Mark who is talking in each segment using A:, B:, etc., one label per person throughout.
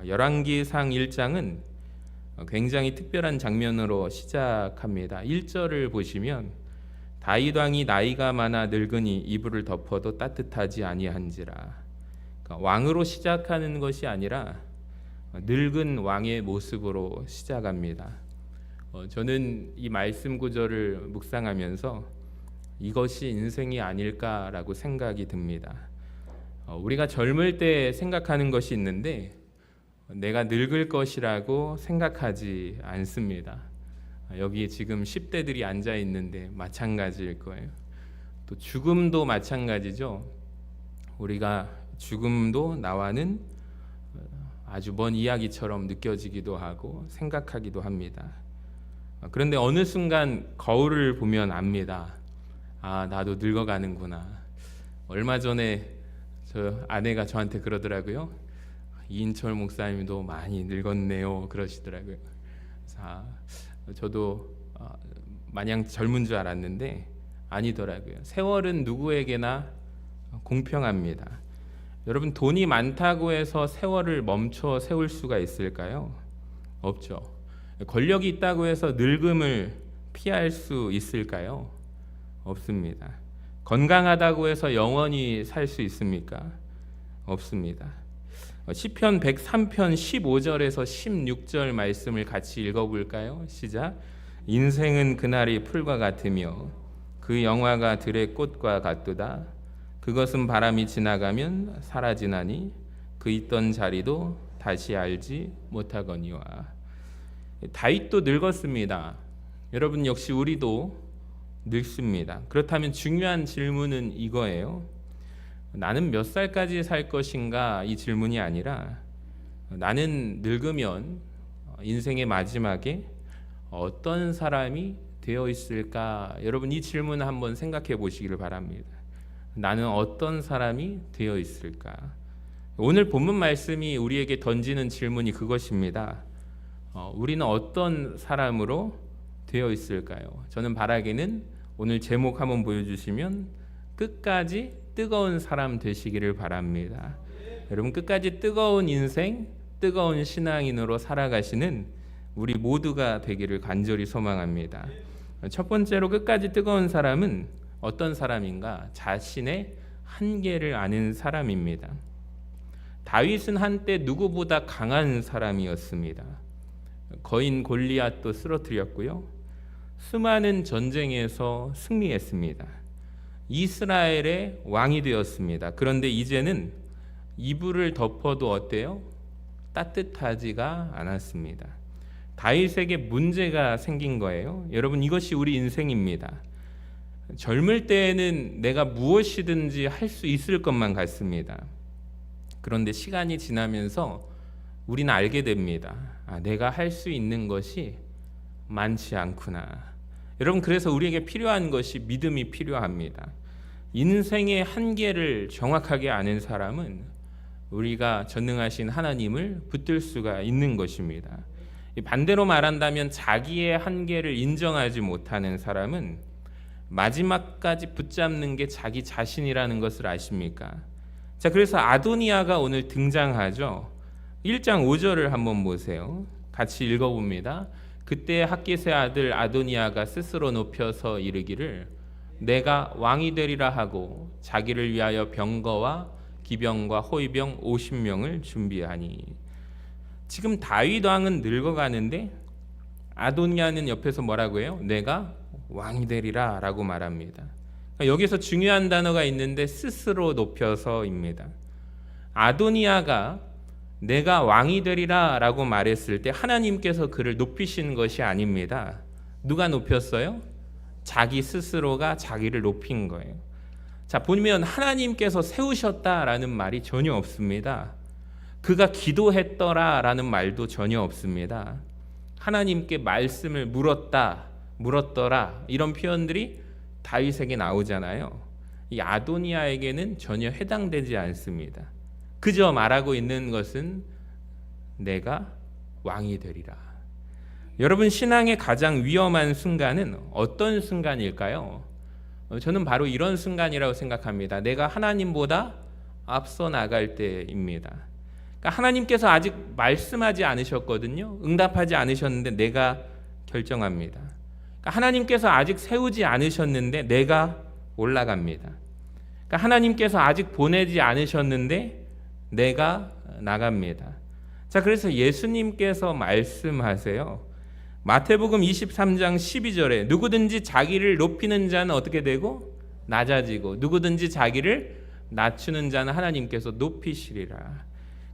A: 열왕기상 1장은 굉장히 특별한 장면으로 시작합니다. 1절을 보시면 다윗 왕이 나이가 많아 늙으니 이불을 덮어도 따뜻하지 아니한지라. 그러니까 왕으로 시작하는 것이 아니라 늙은 왕의 모습으로 시작합니다. 저는 이 말씀 구절을 묵상하면서 이것이 인생이 아닐까라고 생각이 듭니다. 우리가 젊을 때 생각하는 것이 있는데 내가 늙을 것이라고 생각하지 않습니다. 여기 지금 10대들이 앉아 있는데 마찬가지일 거예요. 또 죽음도 마찬가지죠. 우리가 죽음도 나와는 아주 먼 이야기처럼 느껴지기도 하고 생각하기도 합니다. 그런데 어느 순간 거울을 보면 압니다. 아, 나도 늙어가는구나. 얼마 전에 저 아내가 저한테 그러더라고요. 이인철 목사님도 많이 늙었네요. 그러시더라고요. 자, 저도 마냥 젊은 줄 알았는데 아니더라고요. 세월은 누구에게나 공평합니다. 여러분, 돈이 많다고 해서 세월을 멈춰 세울 수가 있을까요? 없죠. 권력이 있다고 해서 늙음을 피할 수 있을까요? 없습니다. 건강하다고 해서 영원히 살 수 있습니까? 없습니다. 시편 103편 15절에서 16절 말씀을 같이 읽어볼까요? 시작. 인생은 그날이 풀과 같으며 그 영화가 들의 꽃과 같도다. 그것은 바람이 지나가면 사라지나니 그 있던 자리도 다시 알지 못하거니와. 다윗도 늙었습니다. 여러분, 역시 우리도 늙습니다. 그렇다면 중요한 질문은 이거예요. 나는 몇 살까지 살 것인가? 이 질문이 아니라 나는 늙으면 인생의 마지막에 어떤 사람이 되어 있을까? 여러분, 이 질문을 한번 생각해 보시기를 바랍니다. 나는 어떤 사람이 되어 있을까? 오늘 본문 말씀이 우리에게 던지는 질문이 그것입니다. 우리는 어떤 사람으로 되어 있을까요? 저는 바라기는 오늘 제목 한번 보여주시면 끝까지 뜨거운 사람 되시기를 바랍니다. 여러분, 끝까지 뜨거운 인생, 뜨거운 신앙인으로 살아가시는 우리 모두가 되기를 간절히 소망합니다. 첫 번째로 끝까지 뜨거운 사람은 어떤 사람인가? 자신의 한계를 아는 사람입니다. 다윗은 한때 누구보다 강한 사람이었습니다. 거인 골리앗도 쓰러뜨렸고요. 수많은 전쟁에서 승리했습니다. 이스라엘의 왕이 되었습니다. 그런데 이제는 이불을 덮어도 어때요? 따뜻하지가 않았습니다. 다윗에게 문제가 생긴 거예요. 여러분, 이것이 우리 인생입니다. 젊을 때에는 내가 무엇이든지 할 수 있을 것만 같습니다. 그런데 시간이 지나면서 우리는 알게 됩니다. 내가 할 수 있는 것이 많지 않구나. 여러분, 그래서 우리에게 필요한 것이 믿음이 필요합니다. 인생의 한계를 정확하게 아는 사람은 우리가 전능하신 하나님을 붙들 수가 있는 것입니다. 반대로 말한다면 자기의 한계를 인정하지 못하는 사람은 마지막까지 붙잡는 게 자기 자신이라는 것을 아십니까? 자, 그래서 아도니아가 오늘 등장하죠. 1장 5절을 한번 보세요. 같이 읽어봅니다. 그때 핫깃의 아들 아도니아가 스스로 높여서 이르기를 내가 왕이 되리라 하고 자기를 위하여 병거와 기병과 호위병 50명을 준비하니. 지금 다윗 왕은 늙어가는데 아도니아는 옆에서 뭐라고 해요? 내가 왕이 되리라 라고 말합니다. 여기서 중요한 단어가 있는데 스스로 높여서입니다. 아도니아가 내가 왕이 되리라 라고 말했을 때 하나님께서 그를 높이신 것이 아닙니다. 누가 높였어요? 자기 스스로가 자기를 높인 거예요. 자, 보면 하나님께서 세우셨다라는 말이 전혀 없습니다. 그가 기도했더라라는 말도 전혀 없습니다. 하나님께 말씀을 물었더라 이런 표현들이 다윗에게 나오잖아요. 이 아도니아에게는 전혀 해당되지 않습니다. 그저 말하고 있는 것은 내가 왕이 되리라. 여러분, 신앙의 가장 위험한 순간은 어떤 순간일까요? 저는 바로 이런 순간이라고 생각합니다. 내가 하나님보다 앞서 나갈 때입니다. 그러니까 하나님께서 아직 말씀하지 않으셨거든요. 응답하지 않으셨는데 내가 결정합니다. 그러니까 하나님께서 아직 세우지 않으셨는데 내가 올라갑니다. 그러니까 하나님께서 아직 보내지 않으셨는데 내가 나갑니다. 자, 그래서 예수님께서 말씀하세요. 마태복음 23장 12절에 누구든지 자기를 높이는 자는 어떻게 되고 낮아지고 누구든지 자기를 낮추는 자는 하나님께서 높이시리라.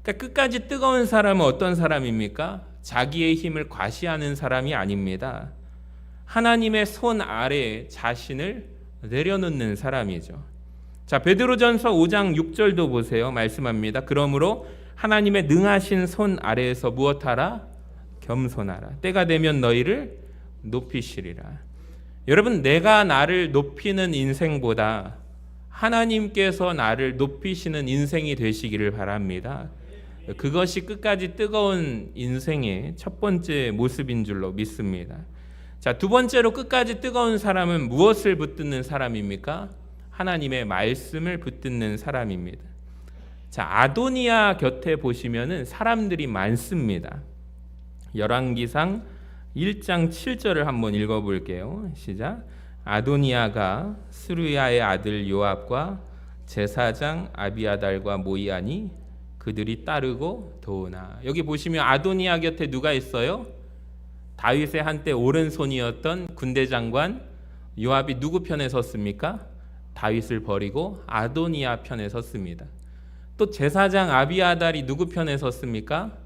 A: 그러니까 끝까지 뜨거운 사람은 어떤 사람입니까? 자기의 힘을 과시하는 사람이 아닙니다. 하나님의 손 아래에 자신을 내려놓는 사람이죠. 자, 베드로전서 5장 6절도 보세요. 말씀합니다. 그러므로 하나님의 능하신 손 아래에서 무엇하라? 겸손하라. 때가 되면 너희를 높이시리라. 여러분, 내가 나를 높이는 인생보다 하나님께서 나를 높이시는 인생이 되시기를 바랍니다. 그것이 끝까지 뜨거운 인생의 첫 번째 모습인 줄로 믿습니다. 자, 두 번째로 끝까지 뜨거운 사람은 무엇을 붙드는 사람입니까? 하나님의 말씀을 붙드는 사람입니다. 자, 아도니아 곁에 보시면은 사람들이 많습니다. 열왕기상 1장 7절을 한번 읽어볼게요. 시작. 아도니아가 스루야의 아들 요압과 제사장 아비아달과 모이하니 그들이 따르고 도우나. 여기 보시면 아도니아 곁에 누가 있어요? 다윗의 한때 오른손이었던 군대 장관 요압이 누구 편에 섰습니까? 다윗을 버리고 아도니아 편에 섰습니다. 또 제사장 아비아달이 누구 편에 섰습니까?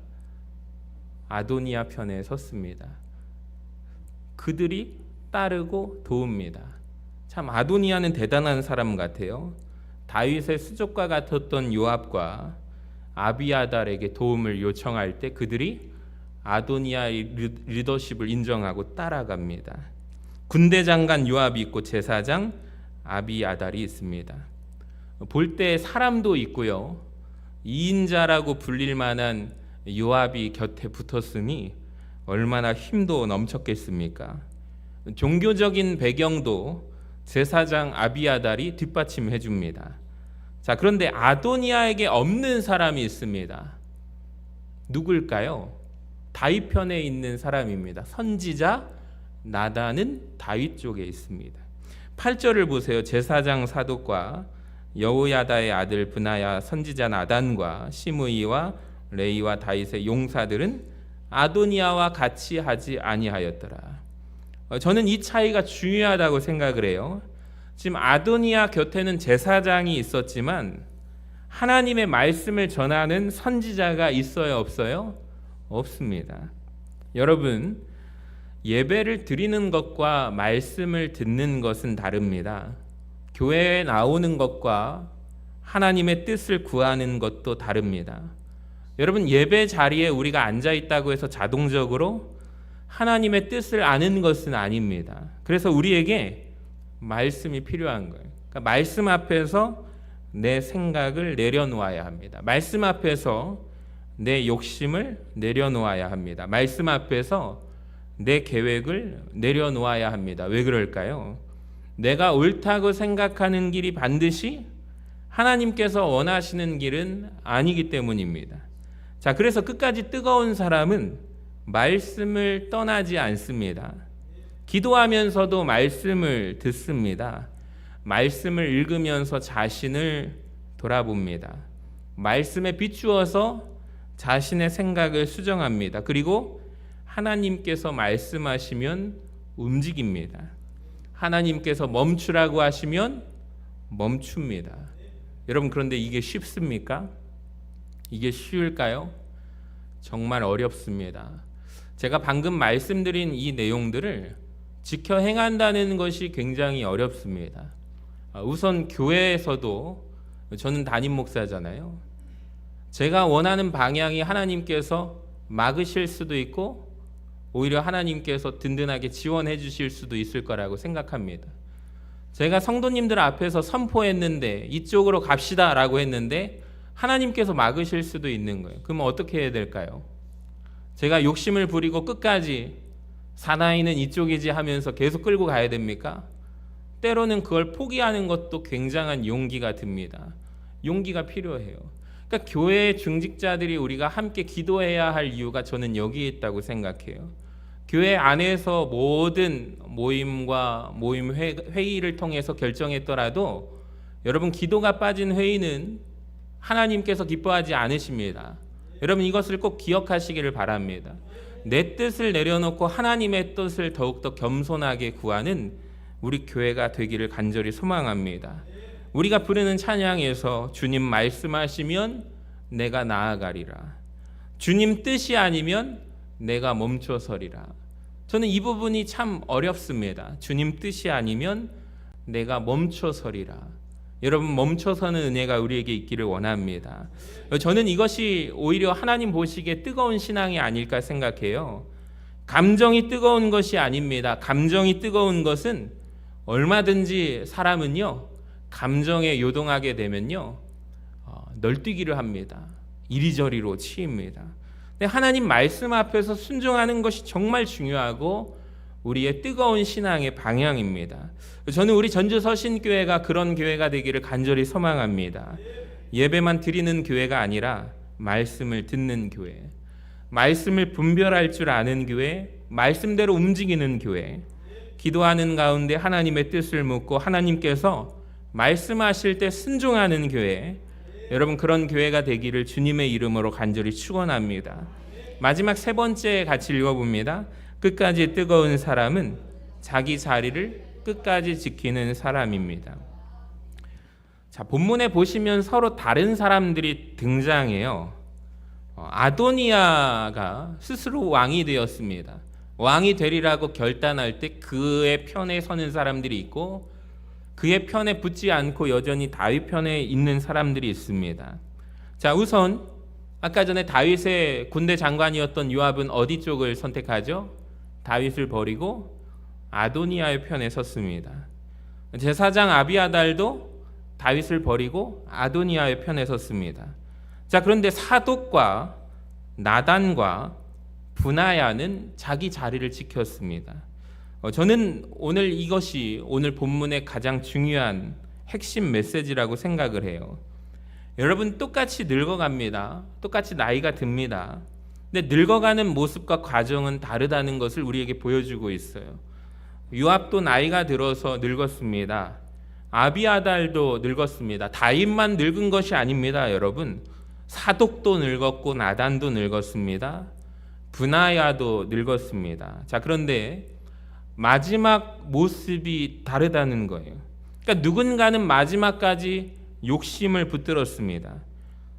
A: 아도니아 편에 섰습니다. 그들이 따르고 도웁니다. 참 아도니아는 대단한 사람 같아요. 다윗의 수족과 같았던 요압과 아비아달에게 도움을 요청할 때 그들이 아도니아의 리더십을 인정하고 따라갑니다. 군대 장관 요압이 있고 제사장 아비아달이 있습니다. 볼 때 사람도 있고요. 2인자라고 불릴 만한 요압이 곁에 붙었으니 얼마나 힘도 넘쳤겠습니까? 종교적인 배경도 제사장 아비아달이 뒷받침해 줍니다. 자, 그런데 아도니아에게 없는 사람이 있습니다. 누굴까요? 다윗 편에 있는 사람입니다. 선지자 나단은 다윗 쪽에 있습니다. 8절을 보세요. 제사장 사독과 여호야다의 아들 브나야 선지자 나단과 시므이와 레이와 다윗의 용사들은 아도니아와 같이 하지 아니하였더라. 저는 이 차이가 중요하다고 생각을 해요. 지금 아도니아 곁에는 제사장이 있었지만 하나님의 말씀을 전하는 선지자가 있어요, 없어요? 없습니다. 여러분, 예배를 드리는 것과 말씀을 듣는 것은 다릅니다. 교회에 나오는 것과 하나님의 뜻을 구하는 것도 다릅니다. 여러분, 예배 자리에 우리가 앉아 있다고 해서 자동적으로 하나님의 뜻을 아는 것은 아닙니다. 그래서 우리에게 말씀이 필요한 거예요. 그러니까 말씀 앞에서 내 생각을 내려놓아야 합니다. 말씀 앞에서 내 욕심을 내려놓아야 합니다. 말씀 앞에서 내 계획을 내려놓아야 합니다. 왜 그럴까요? 내가 옳다고 생각하는 길이 반드시 하나님께서 원하시는 길은 아니기 때문입니다. 자, 그래서 끝까지 뜨거운 사람은 말씀을 떠나지 않습니다. 기도하면서도 말씀을 듣습니다. 말씀을 읽으면서 자신을 돌아봅니다. 말씀에 비추어서 자신의 생각을 수정합니다. 그리고 하나님께서 말씀하시면 움직입니다. 하나님께서 멈추라고 하시면 멈춥니다. 여러분, 그런데 이게 쉽습니까? 이게 쉬울까요? 정말 어렵습니다. 제가 방금 말씀드린 이 내용들을 지켜 행한다는 것이 굉장히 어렵습니다. 우선 교회에서도 저는 담임 목사잖아요. 제가 원하는 방향이 하나님께서 막으실 수도 있고 오히려 하나님께서 든든하게 지원해 주실 수도 있을 거라고 생각합니다. 제가 성도님들 앞에서 선포했는데 이쪽으로 갑시다 라고 했는데 하나님께서 막으실 수도 있는 거예요. 그럼 어떻게 해야 될까요? 제가 욕심을 부리고 끝까지 사나이는 이쪽이지 하면서 계속 끌고 가야 됩니까? 때로는 그걸 포기하는 것도 굉장한 용기가 듭니다. 용기가 필요해요. 그러니까 교회 중직자들이 우리가 함께 기도해야 할 이유가 저는 여기에 있다고 생각해요. 교회 안에서 모든 모임과 모임 회의를 통해서 결정했더라도 여러분, 기도가 빠진 회의는 하나님께서 기뻐하지 않으십니다. 여러분, 이것을 꼭 기억하시기를 바랍니다. 내 뜻을 내려놓고 하나님의 뜻을 더욱더 겸손하게 구하는 우리 교회가 되기를 간절히 소망합니다. 우리가 부르는 찬양에서 주님 말씀하시면 내가 나아가리라, 주님 뜻이 아니면 내가 멈춰서리라. 저는 이 부분이 참 어렵습니다. 주님 뜻이 아니면 내가 멈춰서리라. 여러분, 멈춰서는 은혜가 우리에게 있기를 원합니다. 저는 이것이 오히려 하나님 보시기에 뜨거운 신앙이 아닐까 생각해요. 감정이 뜨거운 것이 아닙니다. 감정이 뜨거운 것은 얼마든지 사람은요, 감정에 요동하게 되면요, 널뛰기를 합니다. 이리저리로 치입니다. 근데 하나님 말씀 앞에서 순종하는 것이 정말 중요하고 우리의 뜨거운 신앙의 방향입니다. 저는 우리 전주 서신교회가 그런 교회가 되기를 간절히 소망합니다. 예배만 드리는 교회가 아니라 말씀을 듣는 교회, 말씀을 분별할 줄 아는 교회, 말씀대로 움직이는 교회, 기도하는 가운데 하나님의 뜻을 묻고 하나님께서 말씀하실 때 순종하는 교회, 여러분, 그런 교회가 되기를 주님의 이름으로 간절히 축원합니다. 마지막 세 번째 같이 읽어봅니다. 끝까지 뜨거운 사람은 자기 자리를 끝까지 지키는 사람입니다. 자, 본문에 보시면 서로 다른 사람들이 등장해요. 아도니아가 스스로 왕이 되었습니다. 왕이 되리라고 결단할 때 그의 편에 서는 사람들이 있고 그의 편에 붙지 않고 여전히 다윗 편에 있는 사람들이 있습니다. 자, 우선 아까 전에 다윗의 군대 장관이었던 요압은 어디 쪽을 선택하죠? 다윗을 버리고 아도니아의 편에 섰습니다. 제사장 아비아달도 다윗을 버리고 아도니아의 편에 섰습니다. 자, 그런데 사독과 나단과 분하야는 자기 자리를 지켰습니다. 저는 오늘 이것이 오늘 본문의 가장 중요한 핵심 메시지라고 생각을 해요. 여러분, 똑같이 늙어갑니다. 똑같이 나이가 듭니다. 근데 늙어가는 모습과 과정은 다르다는 것을 우리에게 보여주고 있어요. 요압도 나이가 들어서 늙었습니다. 아비아달도 늙었습니다. 다윗만 늙은 것이 아닙니다, 여러분. 사독도 늙었고 나단도 늙었습니다. 분하야도 늙었습니다. 자, 그런데 마지막 모습이 다르다는 거예요. 그러니까 누군가는 마지막까지 욕심을 붙들었습니다.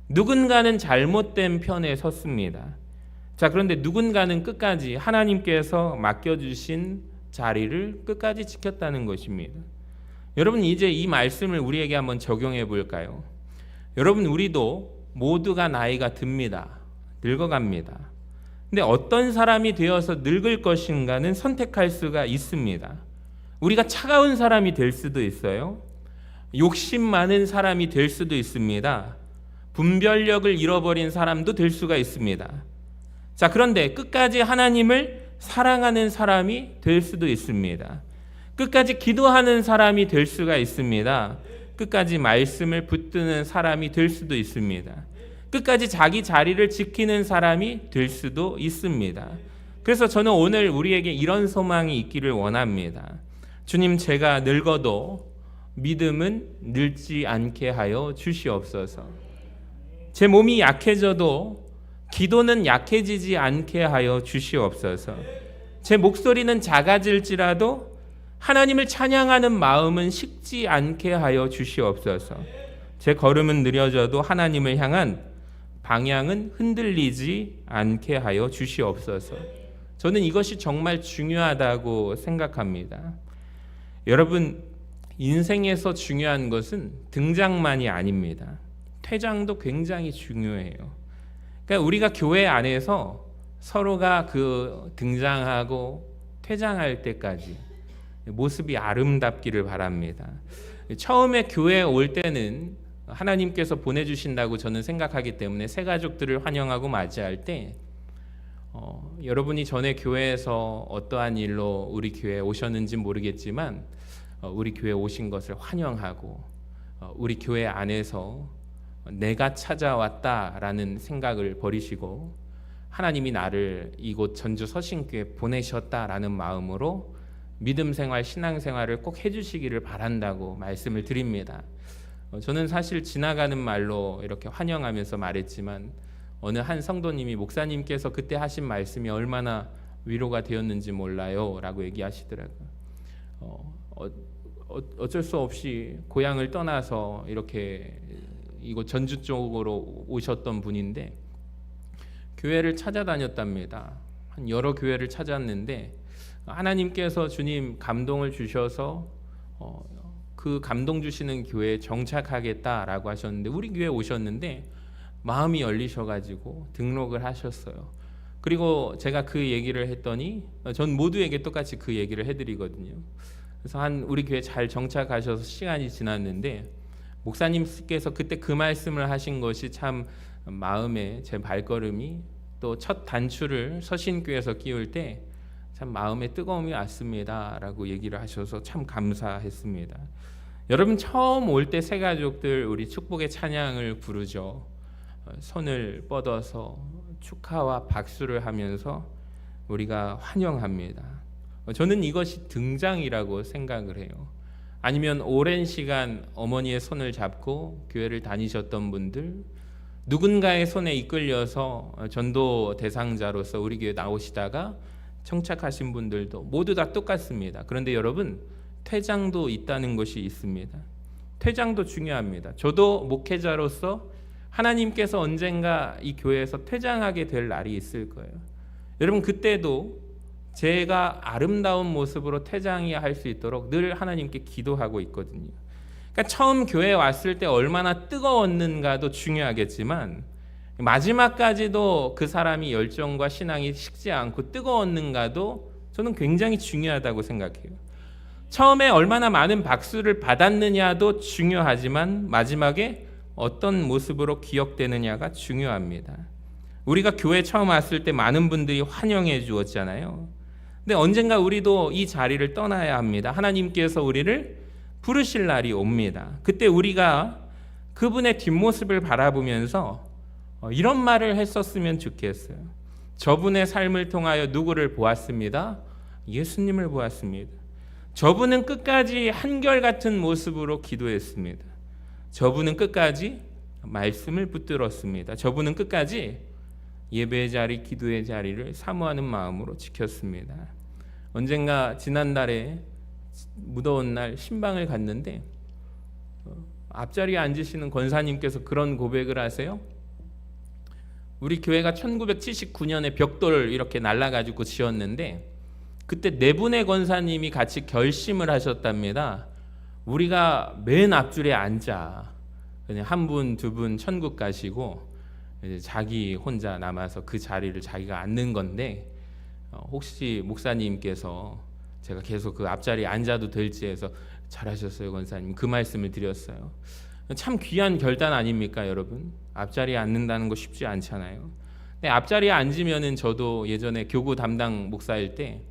A: 누군가는 잘못된 편에 섰습니다. 자, 그런데 누군가는 끝까지 하나님께서 맡겨주신 자리를 끝까지 지켰다는 것입니다. 여러분, 이제 이 말씀을 우리에게 한번 적용해 볼까요? 여러분, 우리도 모두가 나이가 듭니다. 늙어갑니다. 근데 어떤 사람이 되어서 늙을 것인가는 선택할 수가 있습니다. 우리가 차가운 사람이 될 수도 있어요. 욕심 많은 사람이 될 수도 있습니다. 분별력을 잃어버린 사람도 될 수가 있습니다. 자, 그런데 끝까지 하나님을 사랑하는 사람이 될 수도 있습니다. 끝까지 기도하는 사람이 될 수가 있습니다. 끝까지 말씀을 붙드는 사람이 될 수도 있습니다. 끝까지 자기 자리를 지키는 사람이 될 수도 있습니다. 그래서 저는 오늘 우리에게 이런 소망이 있기를 원합니다. 주님, 제가 늙어도 믿음은 늙지 않게 하여 주시옵소서. 제 몸이 약해져도 기도는 약해지지 않게 하여 주시옵소서. 제 목소리는 작아질지라도 하나님을 찬양하는 마음은 식지 않게 하여 주시옵소서. 제 걸음은 느려져도 하나님을 향한 방향은 흔들리지 않게 하여 주시옵소서. 저는 이것이 정말 중요하다고 생각합니다. 여러분, 인생에서 중요한 것은 등장만이 아닙니다. 퇴장도 굉장히 중요해요. 그러니까 우리가 교회 안에서 서로가 그 등장하고 퇴장할 때까지 모습이 아름답기를 바랍니다. 처음에 교회에 올 때는 하나님께서 보내주신다고 저는 생각하기 때문에 새 가족들을 환영하고 맞이할 때 여러분이 전에 교회에서 어떠한 일로 우리 교회에 오셨는지 모르겠지만 우리 교회에 오신 것을 환영하고 우리 교회 안에서 내가 찾아왔다라는 생각을 버리시고 하나님이 나를 이곳 전주 서신교에 보내셨다라는 마음으로 믿음 생활, 신앙 생활을 꼭 해주시기를 바란다고 말씀을 드립니다. 저는 사실 지나가는 말로 이렇게 환영하면서 말했지만 어느 한 성도님이 목사님께서 그때 하신 말씀이 얼마나 위로가 되었는지 몰라요 라고 얘기하시더라고요. 어쩔 수 없이 고향을 떠나서 이렇게 이곳 전주 쪽으로 오셨던 분인데 교회를 찾아다녔답니다. 한 여러 교회를 찾았는데 하나님께서 주님 감동을 주셔서 그 감동 주시는 교회에 정착하겠다라고 하셨는데 우리 교회에 오셨는데 마음이 열리셔가지고 등록을 하셨어요. 그리고 제가 그 얘기를 했더니 전 모두에게 똑같이 그 얘기를 해드리거든요. 그래서 우리 교회 잘 정착하셔서 시간이 지났는데 목사님께서 그때 그 말씀을 하신 것이 참 마음에 제 발걸음이 또 첫 단추를 서신교에서 끼울 때 참 마음에 뜨거움이 왔습니다 라고 얘기를 하셔서 참 감사했습니다. 여러분 처음 올 때 새가족들 우리 축복의 찬양을 부르죠. 손을 뻗어서 축하와 박수를 하면서 우리가 환영합니다. 저는 이것이 등장이라고 생각을 해요. 아니면 오랜 시간 어머니의 손을 잡고 교회를 다니셨던 분들, 누군가의 손에 이끌려서 전도 대상자로서 우리 교회 나오시다가 정착하신 분들도 모두 다 똑같습니다. 그런데 여러분 퇴장도 있다는 것이 있습니다. 퇴장도 중요합니다. 저도 목회자로서 하나님께서 언젠가 이 교회에서 퇴장하게 될 날이 있을 거예요. 여러분 그때도 제가 아름다운 모습으로 퇴장이 할 수 있도록 늘 하나님께 기도하고 있거든요. 그러니까 처음 교회에 왔을 때 얼마나 뜨거웠는가도 중요하겠지만 마지막까지도 그 사람이 열정과 신앙이 식지 않고 뜨거웠는가도 저는 굉장히 중요하다고 생각해요. 처음에 얼마나 많은 박수를 받았느냐도 중요하지만 마지막에 어떤 모습으로 기억되느냐가 중요합니다. 우리가 교회 처음 왔을 때 많은 분들이 환영해 주었잖아요. 근데 언젠가 우리도 이 자리를 떠나야 합니다. 하나님께서 우리를 부르실 날이 옵니다. 그때 우리가 그분의 뒷모습을 바라보면서 이런 말을 했었으면 좋겠어요. 저분의 삶을 통하여 누구를 보았습니다? 예수님을 보았습니다. 저분은 끝까지 한결같은 모습으로 기도했습니다. 저분은 끝까지 말씀을 붙들었습니다. 저분은 끝까지 예배의 자리, 기도의 자리를 사모하는 마음으로 지켰습니다. 언젠가 지난달에 무더운 날 신방을 갔는데 앞자리에 앉으시는 권사님께서 그런 고백을 하세요. 우리 교회가 1979년에 벽돌을 이렇게 날라가지고 지었는데 그때 네 분의 권사님이 같이 결심을 하셨답니다. 우리가 맨 앞줄에 앉아 그냥 한 분, 두 분 천국 가시고 이제 자기 혼자 남아서 그 자리를 자기가 앉는 건데 혹시 목사님께서 제가 계속 그 앞자리에 앉아도 될지 해서 잘하셨어요 권사님 그 말씀을 드렸어요. 참 귀한 결단 아닙니까 여러분? 앞자리에 앉는다는 거 쉽지 않잖아요. 근데 앞자리에 앉으면은 저도 예전에 교구 담당 목사일 때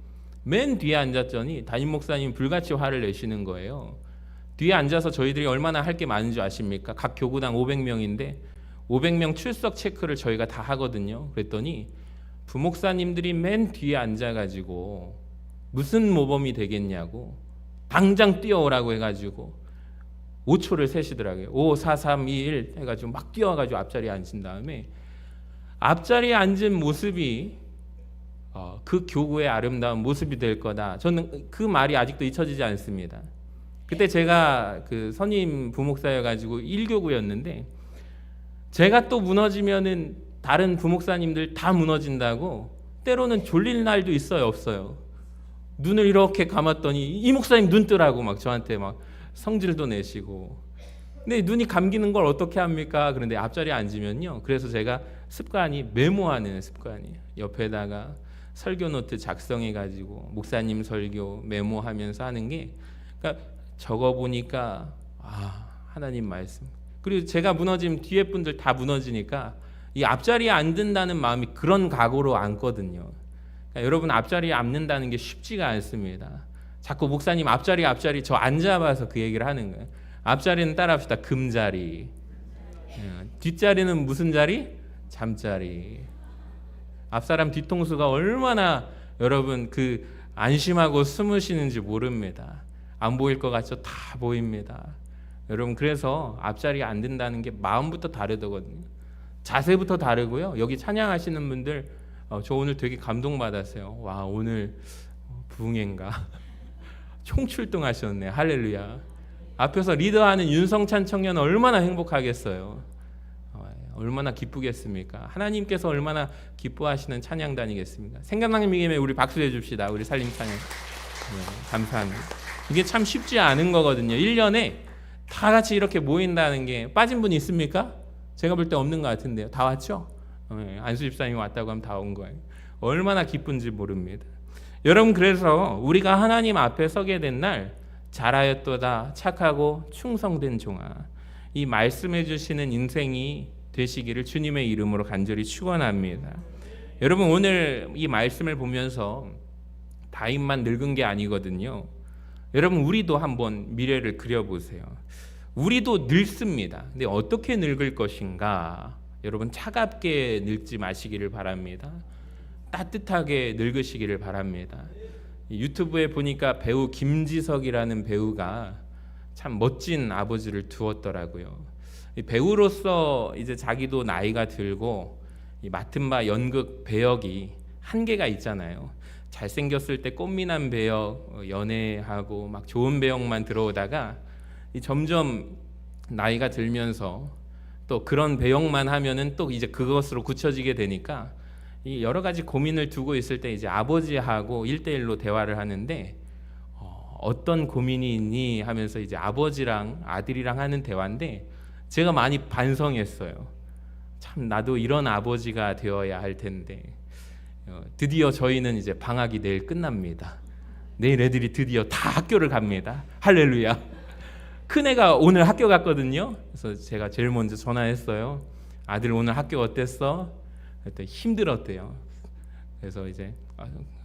A: 맨 뒤에 앉았더니 담임 목사님 불같이 화를 내시는 거예요. 뒤에 앉아서 저희들이 얼마나 할 게 많은 줄 아십니까? 각 교구당 500명인데 500명 출석 체크를 저희가 다 하거든요. 그랬더니 부목사님들이 맨 뒤에 앉아가지고 무슨 모범이 되겠냐고 당장 뛰어오라고 해가지고 5초를 세시더라고요. 5, 4, 3, 2, 1 해가지고 막 뛰어와가지고 앞자리에 앉은 다음에 앞자리에 앉은 모습이 그 교구의 아름다운 모습이 될 거다. 저는 그 말이 아직도 잊혀지지 않습니다. 그때 제가 그 선임 부목사여가지고 1교구였는데 제가 또 무너지면은 다른 부목사님들 다 무너진다고 때로는 졸릴 날도 있어요, 없어요? 눈을 이렇게 감았더니 이 목사님 눈 뜨라고 막 저한테 막 성질도 내시고. 근데 눈이 감기는 걸 어떻게 합니까? 그런데 앞자리에 앉으면요. 그래서 제가 습관이 메모하는 습관이에요. 옆에다가 설교 노트 작성해 가지고 목사님 설교 메모하면서 하는 게 그러니까 적어 보니까 하나님 말씀. 그리고 제가 무너지면 뒤에 분들 다 무너지니까 이 앞자리에 앉는다는 마음이 그런 각오로 앉거든요. 그러니까 여러분 앞자리에 앉는다는 게 쉽지가 않습니다. 자꾸 목사님 앞자리 저 앉아봐서 그 얘기를 하는 거예요. 앞자리는 따라합시다. 금자리. 뒷자리는 무슨 자리? 잠자리. 앞사람 뒤통수가 얼마나 여러분 그 안심하고 숨을 쉬는지 모릅니다. 안 보일 것 같죠? 다 보입니다. 여러분 그래서 앞자리가 안 된다는 게 마음부터 다르거든요. 자세부터 다르고요. 여기 찬양하시는 분들 저 오늘 되게 감동받았어요. 와 오늘 부흥회인가 총출동하셨네. 할렐루야. 앞에서 리더하는 윤성찬 청년 얼마나 행복하겠어요. 얼마나 기쁘겠습니까? 하나님께서 얼마나 기뻐하시는 찬양단이겠습니까? 생각나는 김에 우리 박수해 줍시다. 우리 살림 찬양. 감사합니다. 이게 참 쉽지 않은 거거든요. 1년에 다 같이 이렇게 모인다는 게 빠진 분 있습니까? 제가 볼 때 없는 것 같은데요. 다 왔죠? 안수 집사님이 왔다고 하면 다 온 거예요. 얼마나 기쁜지 모릅니다. 여러분 그래서 우리가 하나님 앞에 서게 된 날 잘하였도다 착하고 충성된 종아, 이 말씀해 주시는 인생이 되시기를 주님의 이름으로 간절히 축원합니다. 여러분 오늘 이 말씀을 보면서 다윗만 늙은 게 아니거든요. 여러분 우리도 한번 미래를 그려보세요. 우리도 늙습니다. 근데 어떻게 늙을 것인가? 여러분 차갑게 늙지 마시기를 바랍니다. 따뜻하게 늙으시기를 바랍니다. 유튜브에 보니까 배우 김지석이라는 배우가 참 멋진 아버지를 두었더라고요. 배우로서 이제 자기도 나이가 들고 맡은 바 연극 배역이 한계가 있잖아요. 잘생겼을 때 꽃미남 배역 연애하고 막 좋은 배역만 들어오다가 점점 나이가 들면서 또 그런 배역만 하면은 또 이제 그것으로 굳혀지게 되니까 이 여러 가지 고민을 두고 있을 때 이제 아버지하고 1대1로 대화를 하는데 어떤 고민이 있니 하면서 이제 아버지랑 아들이랑 하는 대화인데 제가 많이 반성했어요. 참 나도 이런 아버지가 되어야 할 텐데. 드디어 저희는 이제 방학이 내일 끝납니다. 내일 애들이 드디어 다 학교를 갑니다. 할렐루야. 큰애가 오늘 학교 갔거든요. 그래서 제가 제일 먼저 전화했어요. 아들 오늘 학교 어땠어? 그랬더니 힘들었대요. 그래서 이제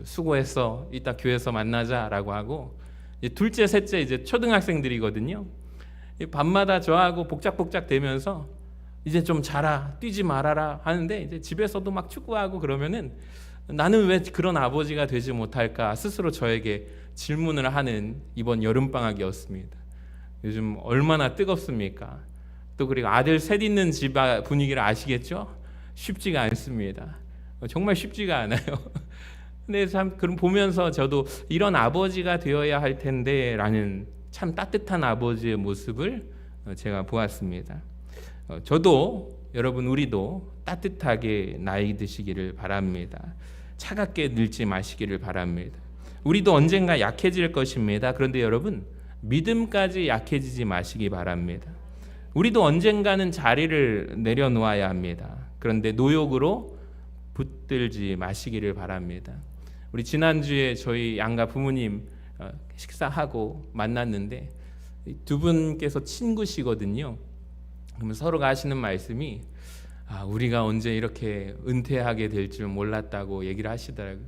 A: 수고했어. 이따 교회에서 만나자라고 하고, 둘째, 셋째 이제 초등학생들이거든요. 밤마다 저하고 복작복작 되면서 이제 좀 자라, 뛰지 말아라 하는데 이제 집에서도 막 축구하고 그러면은 나는 왜 그런 아버지가 되지 못할까 스스로 저에게 질문을 하는 이번 여름방학이었습니다. 요즘 얼마나 뜨겁습니까? 또 그리고 아들 셋 있는 집 분위기를 아시겠죠? 쉽지가 않습니다. 정말 쉽지가 않아요. 근데 참 그럼 보면서 저도 이런 아버지가 되어야 할 텐데 라는 참 따뜻한 아버지의 모습을 제가 보았습니다. 저도 여러분 우리도 따뜻하게 나이 드시기를 바랍니다. 차갑게 늙지 마시기를 바랍니다. 우리도 언젠가 약해질 것입니다. 그런데 여러분 믿음까지 약해지지 마시기 바랍니다. 우리도 언젠가는 자리를 내려놓아야 합니다. 그런데 노욕으로 붙들지 마시기를 바랍니다. 우리 지난주에 저희 양가 부모님 식사하고 만났는데 두 분께서 친구시거든요. 그러면 서로가 하시는 말씀이 우리가 언제 이렇게 은퇴하게 될 줄 몰랐다고 얘기를 하시더라고요.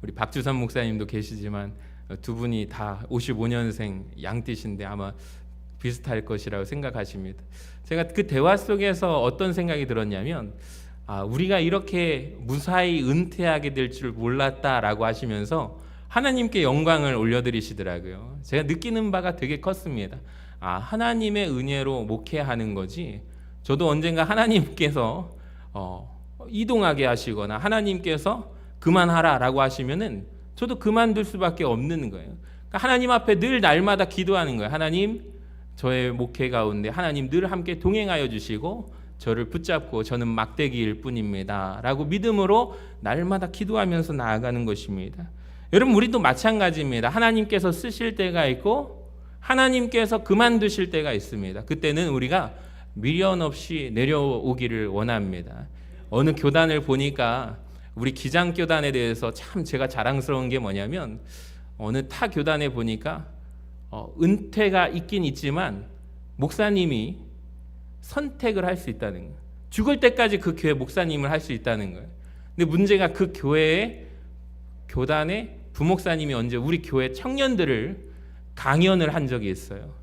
A: 우리 박주선 목사님도 계시지만 두 분이 다 55년생 양띠신데 아마 비슷할 것이라고 생각하십니다. 제가 그 대화 속에서 어떤 생각이 들었냐면 우리가 이렇게 무사히 은퇴하게 될 줄 몰랐다라고 하시면서 하나님께 영광을 올려드리시더라고요. 제가 느끼는 바가 되게 컸습니다. 하나님의 은혜로 목회하는 거지 저도 언젠가 하나님께서 이동하게 하시거나 하나님께서 그만하라라고 하시면은 저도 그만둘 수밖에 없는 거예요. 그러니까 하나님 앞에 늘 날마다 기도하는 거예요. 하나님 저의 목회 가운데 하나님 늘 함께 동행하여 주시고 저를 붙잡고 저는 막대기일 뿐입니다 라고 믿음으로 날마다 기도하면서 나아가는 것입니다. 여러분 우리도 마찬가지입니다. 하나님께서 쓰실 때가 있고 하나님께서 그만두실 때가 있습니다. 그때는 우리가 미련 없이 내려오기를 원합니다. 어느 교단을 보니까 우리 기장교단에 대해서 참 제가 자랑스러운 게 뭐냐면 어느 타 교단에 보니까 은퇴가 있긴 있지만 목사님이 선택을 할 수 있다는 거예요. 죽을 때까지 그 교회 목사님을 할 수 있다는 거예요. 근데 문제가 그 교회의 교단의 부목사님이 언제 우리 교회 청년들을 강연을 한 적이 있어요.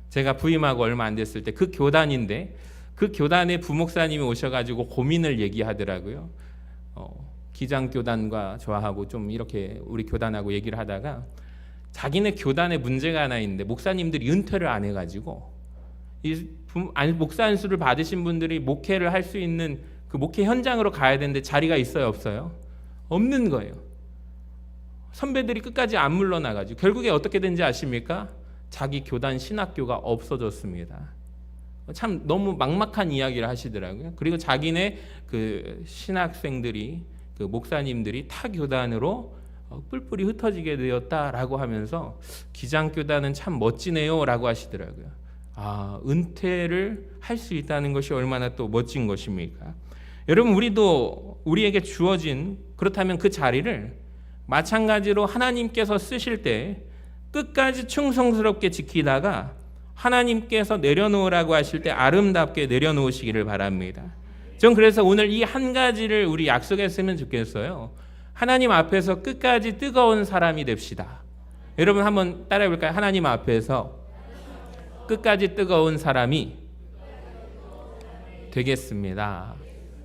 A: 제가 부임하고 얼마 안 됐을 때 그 교단인데 그 교단의 부목사님이 오셔가지고 고민을 얘기하더라고요. 기장교단과 저하고 좀 이렇게 우리 교단하고 얘기를 하다가 자기네 교단에 문제가 하나 있는데 목사님들이 은퇴를 안 해가지고 목사 안수를 받으신 분들이 목회를 할 수 있는 그 목회 현장으로 가야 되는데 자리가 있어요, 없어요? 없는 거예요. 선배들이 끝까지 안 물러나가지고 결국에 어떻게 된지 아십니까? 자기 교단 신학교가 없어졌습니다. 참 너무 막막한 이야기를 하시더라고요. 그리고 자기네 그 신학생들이 그 목사님들이 타 교단으로 뿔뿔이 흩어지게 되었다라고 하면서 기장교단은 참 멋지네요라고 하시더라고요. 은퇴를 할 수 있다는 것이 얼마나 또 멋진 것입니까? 여러분, 우리도 우리에게 주어진, 그렇다면 그 자리를 마찬가지로 하나님께서 쓰실 때 끝까지 충성스럽게 지키다가 하나님께서 내려놓으라고 하실 때 아름답게 내려놓으시기를 바랍니다. 전 그래서 오늘 이 한 가지를 우리 약속했으면 좋겠어요. 하나님 앞에서 끝까지 뜨거운 사람이 됩시다. 여러분 한번 따라해 볼까요? 하나님 앞에서 끝까지 뜨거운 사람이 되겠습니다.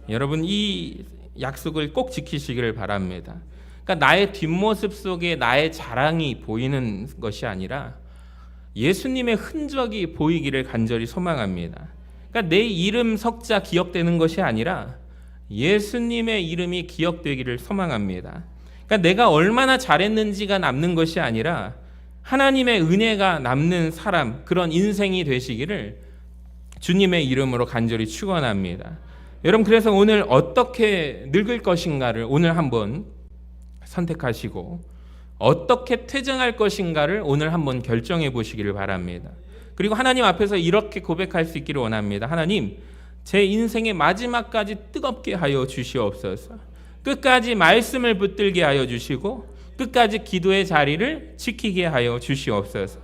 A: 여러분 이 약속을 꼭 지키시기를 바랍니다. 그러니까 나의 뒷모습 속에 나의 자랑이 보이는 것이 아니라 예수님의 흔적이 보이기를 간절히 소망합니다. 그러니까 내 이름 석자 기억되는 것이 아니라 예수님의 이름이 기억되기를 소망합니다. 그러니까 내가 얼마나 잘했는지가 남는 것이 아니라 하나님의 은혜가 남는 사람, 그런 인생이 되시기를 주님의 이름으로 간절히 축원합니다. 여러분 그래서 오늘 어떻게 늙을 것인가를 오늘 한번 선택하시고 어떻게 퇴장할 것인가를 오늘 한번 결정해 보시기를 바랍니다. 그리고 하나님 앞에서 이렇게 고백할 수 있기를 원합니다. 하나님, 제 인생의 마지막까지 뜨겁게 하여 주시옵소서. 끝까지 말씀을 붙들게 하여 주시고 끝까지 기도의 자리를 지키게 하여 주시옵소서.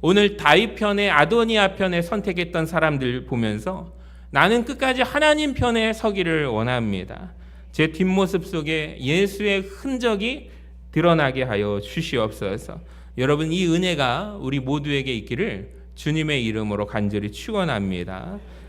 A: 오늘 다윗 편에 아도니아 편에 선택했던 사람들 보면서 나는 끝까지 하나님 편에 서기를 원합니다. 제 뒷모습 속에 예수의 흔적이 드러나게 하여 주시옵소서. 여러분 이 은혜가 우리 모두에게 있기를 주님의 이름으로 간절히 축원합니다.